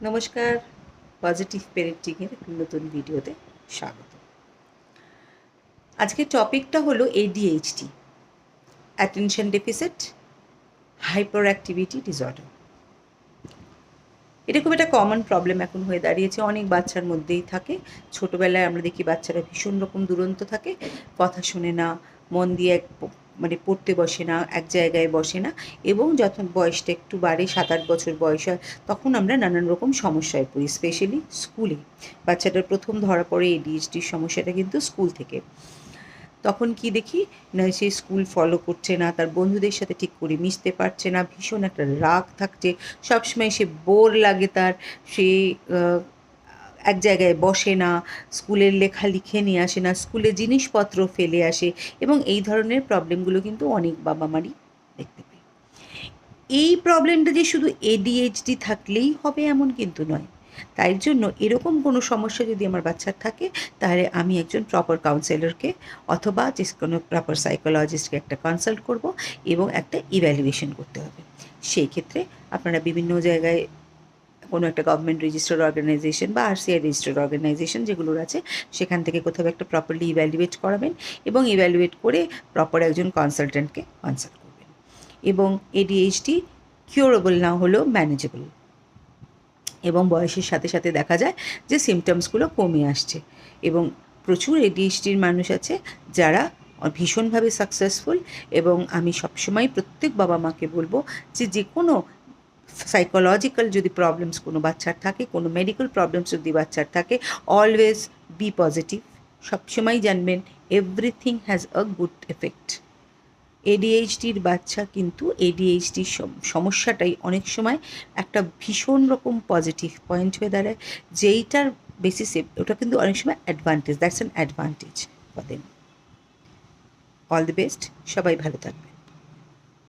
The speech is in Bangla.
নমস্কার, পজিটিভ পেরেন্টিংয়ের নতুন ভিডিওতে স্বাগত। আজকের টপিকটা হলো ADHD, attention deficit hyper activity disorder. এটা খুব একটা কমন প্রবলেম এখন হয়ে দাঁড়িয়েছে, অনেক বাচ্চার মধ্যেই থাকে। ছোটোবেলায় আমরা দেখি বাচ্চারা ভীষণ রকম দুরন্ত থাকে, কথা শোনে না, মন দিয়ে পড়তে বসে না, এক জায়গায় বসে না, এবং যখন বয়সটা একটু বাড়ে 7-8 বছর বয়স হয় তখন আমরা নানান রকম সমস্যায় পড়ি, স্পেশালি স্কুলে। বাচ্চাটার প্রথম ধরা পড়ে ADHDর সমস্যাটা কিন্তু স্কুল থেকে। তখন কি দেখি না, সে স্কুল ফলো করছে না, তার বন্ধুদের সাথে ঠিক করে মিশতে পারছে না, ভীষণ একটা রাগ থাকছে, সবসময় সে বোর লাগে তার, সে এক জায়গায় বসে না, স্কুলের লেখা লিখে নিয়ে আসে না, স্কুলে জিনিসপত্র ফেলে আসে, এবং এই ধরনের প্রবলেমগুলো কিন্তু অনেক বাবা মারই দেখতে পাই। এই প্রবলেমটা যে শুধু ADHD থাকলেই হবে এমন কিন্তু নয়। তাই জন্য এরকম কোনো সমস্যা যদি আমার বাচ্চার থাকে, তাহলে আমি একজন প্রপার কাউন্সেলরকে অথবা যে কোনো প্রপার সাইকোলজিস্টকে একটা কনসাল্ট করব, এবং একটা ইভ্যালুয়েশন করতে হবে। সেই ক্ষেত্রে আপনারা বিভিন্ন জায়গায় কোনো একটা গভর্নমেন্ট রেজিস্টার্ড অর্গানাইজেশন বা RCI রেজিস্টার্ড অর্গানাইজেশন যেগুলোর আছে, সেখান থেকে কোথাও একটা প্রপারলি ইভ্যালুয়েট করাবেন, এবং ইভ্যালুয়েট করে প্রপার একজন কনসালটেন্টকে কনসাল্ট করবেন। এবং ADHD কিউরেবল না হলেও ম্যানেজেবল, এবং বয়সের সাথে সাথে দেখা যায় যে সিমটমসগুলো কমে আসছে, এবং প্রচুর ADHDর মানুষ আছে যারা ভীষণভাবে সাকসেসফুল। এবং আমি সবসময় প্রত্যেক বাবা মাকে বলবো যে কোনো সাইকোলজিক্যাল যদি প্রবলেমস কোনো বাচ্চার থাকে, কোনো মেডিকেল প্রবলেমস যদি বাচ্চার থাকে, অলওয়েজ বি পজিটিভ। সবসময় জানবেন everything has a good effect. ADHDর বাচ্চা কিন্তু ADHDর সমস্যাটাই অনেক সময় একটা ভীষণ রকম পজিটিভ পয়েন্ট হয়ে দাঁড়ায়, যেইটার বেসিসে ওটা কিন্তু অনেক সময় advantage, that's an advantage for them. All the best, সবাই ভালো থাকবে।